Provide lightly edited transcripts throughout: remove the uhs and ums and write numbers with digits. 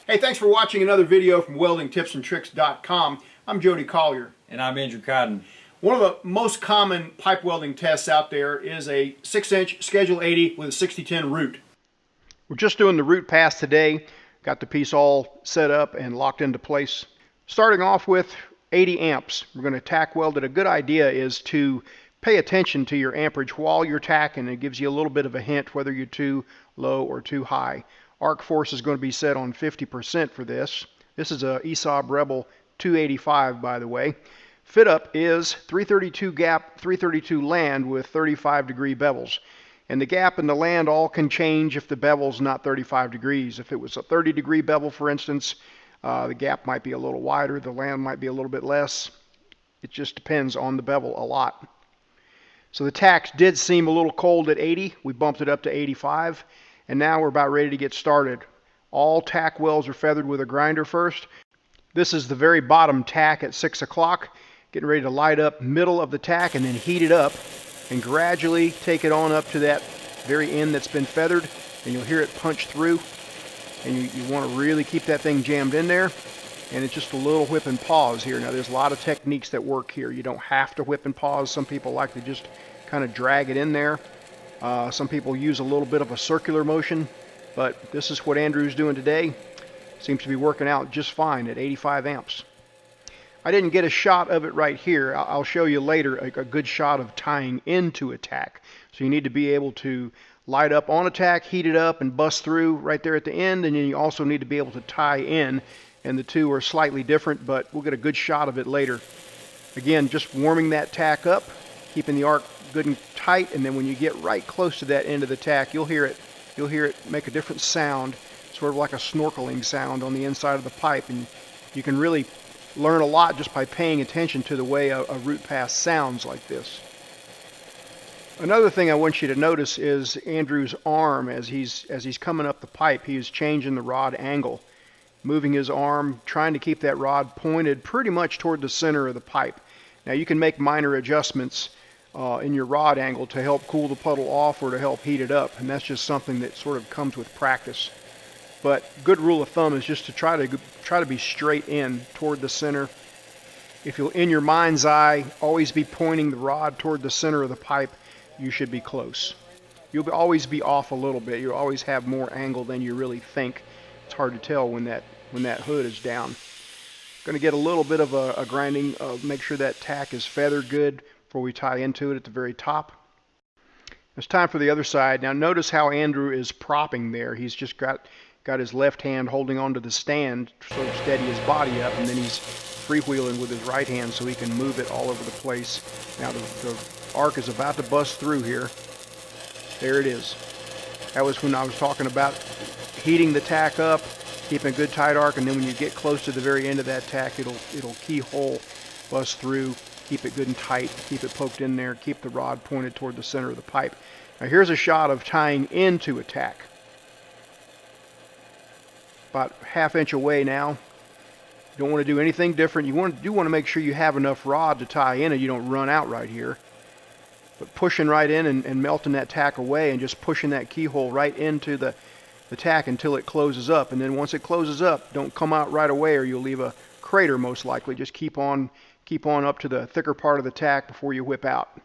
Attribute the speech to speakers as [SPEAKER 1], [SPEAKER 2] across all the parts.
[SPEAKER 1] Hey, thanks for watching another video from weldingtipsandtricks.com. I'm Jody Collier.
[SPEAKER 2] And I'm Andrew Cotton.
[SPEAKER 1] One of the most common pipe welding tests out there is a 6-inch Schedule 80 with a 6010 root. We're just doing the root pass today. Got the piece all set up and locked into place. Starting off with 80 amps. We're going to tack weld it. A good idea is to pay attention to your amperage while you're tacking. It gives you a little bit of a hint whether you're too low or too high. Arc force is going to be set on 50% for this. This is a ESAB Rebel 285, by the way. Fit up is 332 gap, 332 land with 35-degree bevels. And the gap and the land all can change if the bevel's not 35 degrees. If it was a 30-degree bevel, for instance, the gap might be a little wider, the land might be a little bit less. It just depends on the bevel a lot. So the tacks did seem a little cold at 80. We bumped it up to 85. And now we're about ready to get started. All tack welds are feathered with a grinder first. This is the very bottom tack at 6 o'clock. Getting ready to light up middle of the tack and then heat it up and gradually take it on up to that very end that's been feathered, and you'll hear it punch through. And you want to really keep that thing jammed in there. And it's just a little whip and pause here. Now there's a lot of techniques that work here. You don't have to whip and pause. Some people like to just kind of drag it in there. Some people use a little bit of a circular motion, but this is what Andrew's doing today. Seems to be working out just fine at 85 amps. I didn't get a shot of it right here. I'll show you later a good shot of tying into a tack. So you need to be able to light up on a tack, heat it up, and bust through right there at the end, and then you also need to be able to tie in, and the two are slightly different, but we'll get a good shot of it later. Again, just warming that tack up, keeping the arc good and tight, and then when you get right close to that end of the tack, you'll hear it make a different sound, sort of like a snorkeling sound on the inside of the pipe. And you can really learn a lot just by paying attention to the way a root pass sounds like this. Another thing I want you to notice is Andrew's arm as he's coming up the pipe. He is changing the rod angle, moving his arm, trying to keep that rod pointed pretty much toward the center of the pipe. Now you can make minor adjustments in your rod angle to help cool the puddle off or to help heat it up, and that's just something that sort of comes with practice. But good rule of thumb is just to try to be straight in toward the center. If you'll, in your mind's eye, always be pointing the rod toward the center of the pipe, you should be close. You'll always be off a little bit. You'll always have more angle than you really think. It's hard to tell when that hood is down. Going to get a little bit of a grinding, make sure that tack is feathered good before we tie into it at the very top. It's time for the other side. Now notice how Andrew is propping there. He's just got his left hand holding onto the stand to sort of steady his body up, and then he's freewheeling with his right hand so he can move it all over the place. Now the arc is about to bust through here. There it is. That was when I was talking about heating the tack up, keeping a good tight arc, and then when you get close to the very end of that tack, it'll keyhole, bust through. Keep it good and tight, keep it poked in there, keep the rod pointed toward the center of the pipe. Now here's a shot of tying into a tack. About ½ inch away now. You don't want to do anything different. You do want to make sure you have enough rod to tie in and you don't run out right here. But pushing right in and melting that tack away and just pushing that keyhole right into the tack until it closes up. And then once it closes up, don't come out right away or you'll leave a crater most likely. Just keep on up to the thicker part of the tack before you whip out.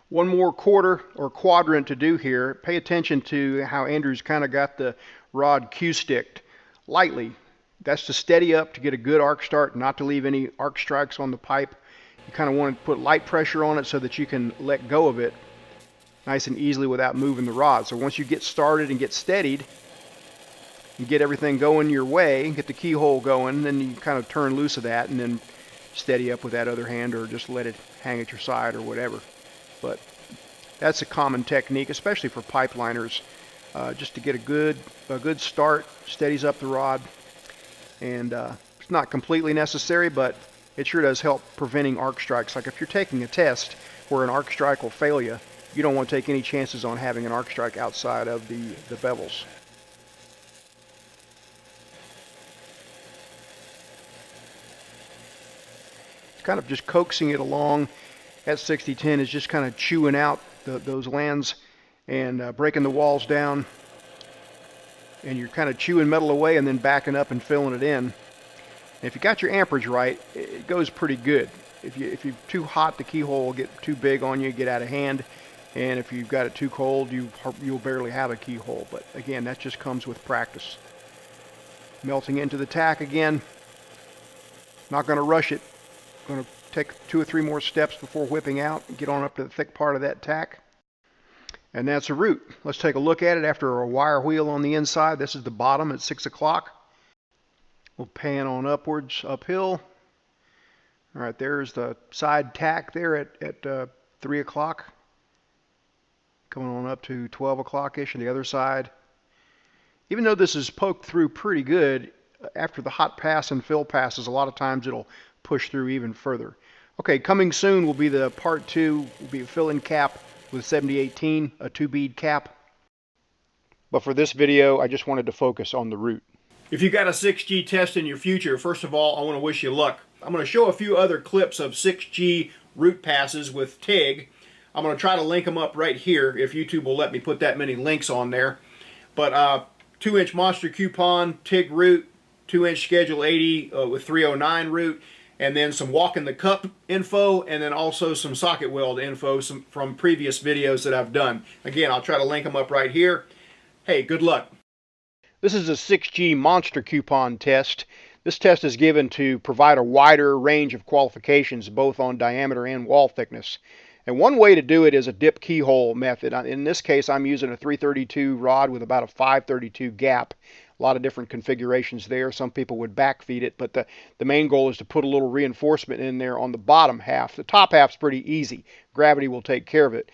[SPEAKER 1] One more quarter or quadrant to do here. Pay attention to how Andrew's kind of got the rod Q-sticked lightly. That's to steady up, to get a good arc start, not to leave any arc strikes on the pipe. You kind of want to put light pressure on it so that you can let go of it nice and easily without moving the rod. So once you get started and get steadied, you get everything going your way, get the keyhole going, then you kind of turn loose of that and then steady up with that other hand or just let it hang at your side or whatever. But that's a common technique, especially for pipeliners, just to get a good start, steadies up the rod. And it's not completely necessary, but it sure does help preventing arc strikes. Like if you're taking a test where an arc strike will fail you, you don't want to take any chances on having an arc strike outside of the bevels. Kind of just coaxing it along. That 6010 is just kind of chewing out those lands and breaking the walls down. and you're kind of chewing metal away and then backing up and filling it in. And if you got your amperage right, it goes pretty good. If you're too hot, the keyhole will get too big on you, get out of hand. And if you've got it too cold, you'll barely have a keyhole. But again, that just comes with practice. Melting into the tack again. Not going to rush it. Going to take 2 or 3 more steps before whipping out and get on up to the thick part of that tack. And that's a root. Let's take a look at it after a wire wheel on the inside. This is the bottom at 6 o'clock. We'll pan on upwards, uphill. All right, there's the side tack there at 3 o'clock. Coming on up to 12 o'clock-ish on the other side. Even though this is poked through pretty good, after the hot pass and fill passes, a lot of times it'll push through even further. Okay, coming soon will be the part 2, will be a fill-in cap with 7018, a 2-bead cap. But for this video, I just wanted to focus on the root. If you got a 6G test in your future, first of all, I want to wish you luck. I'm going to show a few other clips of 6G root passes with TIG. I'm going to try to link them up right here if YouTube will let me put that many links on there. But 2-inch monster coupon, TIG root, 2-inch schedule 80 with 309 root, and then some walk in the cup info, and then also some socket weld info from previous videos that I've done. Again, I'll try to link them up right here. Hey, good luck. This is a 6G monster coupon test. This test is given to provide a wider range of qualifications both on diameter and wall thickness. And one way to do it is a dip keyhole method. In this case, I'm using a 332 rod with about a 532 gap. A lot of different configurations there. Some people would backfeed it, but the main goal is to put a little reinforcement in there on the bottom half. The top half's pretty easy. Gravity will take care of it.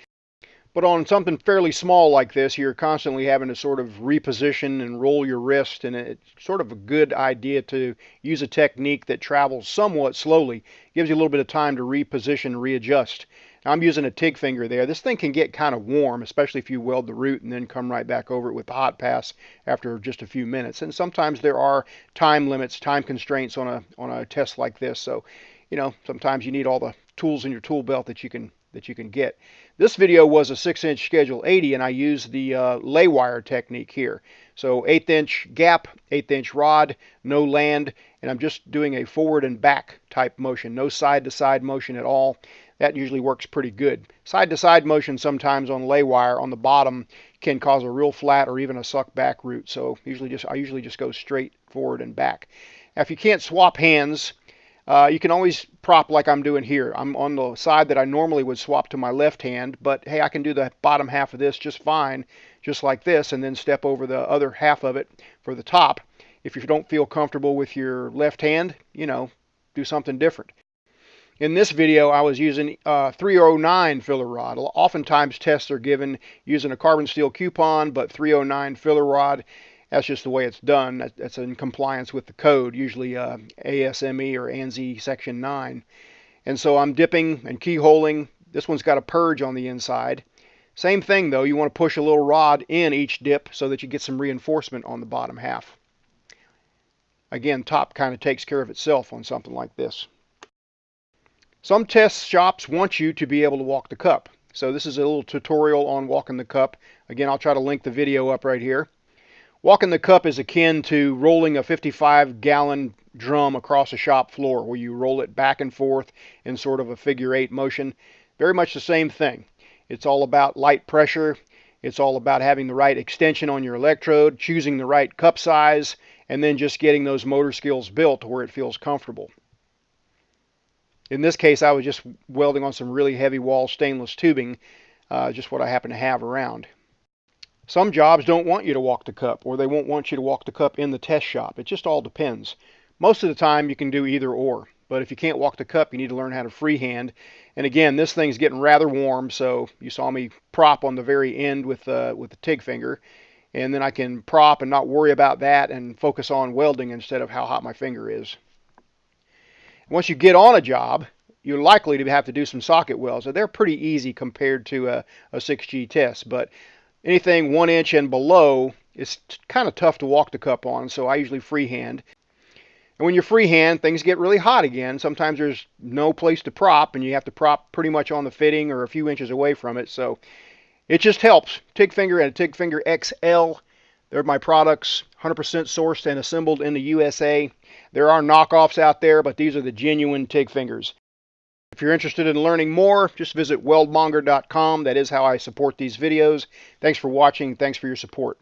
[SPEAKER 1] But on something fairly small like this, you're constantly having to sort of reposition and roll your wrist, and it's sort of a good idea to use a technique that travels somewhat slowly. Gives you a little bit of time to reposition, readjust. Now, I'm using a TIG finger there. This thing can get kind of warm, especially if you weld the root and then come right back over it with the hot pass after just a few minutes. And sometimes there are time limits, time constraints on a test like this. So, you know, sometimes you need all the tools in your tool belt that you can get. This video was a 6-inch schedule 80, and I used the lay wire technique here. So 1/8 inch gap, 1/8 inch rod, no land, and I'm just doing a forward and back type motion, no side to side motion at all. That usually works pretty good. Side to side motion sometimes on lay wire on the bottom can cause a real flat or even a suck back root. So I usually just go straight forward and back. Now, if you can't swap hands, you can always prop like I'm doing here. I'm on the side that I normally would swap to my left hand, but hey, I can do the bottom half of this just fine, just like this, and then step over the other half of it for the top. If you don't feel comfortable with your left hand, you know, do something different. In this video, I was using 309 filler rod. Oftentimes tests are given using a carbon steel coupon, but 309 filler rod, that's just the way it's done. That's in compliance with the code, usually ASME or ANSI Section 9. And so I'm dipping and keyholing. This one's got a purge on the inside. Same thing though, you want to push a little rod in each dip so that you get some reinforcement on the bottom half. Again, top kind of takes care of itself on something like this. Some test shops want you to be able to walk the cup. So this is a little tutorial on walking the cup. Again, I'll try to link the video up right here. Walking the cup is akin to rolling a 55-gallon drum across a shop floor where you roll it back and forth in sort of a figure-8 motion. Very much the same thing. It's all about light pressure. It's all about having the right extension on your electrode, choosing the right cup size, and then just getting those motor skills built to where it feels comfortable. In this case, I was just welding on some really heavy wall stainless tubing, just what I happen to have around. Some jobs don't want you to walk the cup, or they won't want you to walk the cup in the test shop. It just all depends. Most of the time, you can do either or. But if you can't walk the cup, you need to learn how to freehand. And again, this thing's getting rather warm, so you saw me prop on the very end with the TIG finger. And then I can prop and not worry about that and focus on welding instead of how hot my finger is. Once you get on a job, you're likely to have to do some socket welds. So they're pretty easy compared to a 6G test, but anything 1 inch and below is kind of tough to walk the cup on, so I usually freehand. And when you freehand, things get really hot again. Sometimes there's no place to prop, and you have to prop pretty much on the fitting or a few inches away from it, so it just helps. TIG finger and a TIG finger XL, They're my products, 100% sourced and assembled in the USA. There are knockoffs out there, but these are the genuine TIG fingers. If you're interested in learning more, just visit weldmonger.com. That is how I support these videos. Thanks for watching. Thanks for your support.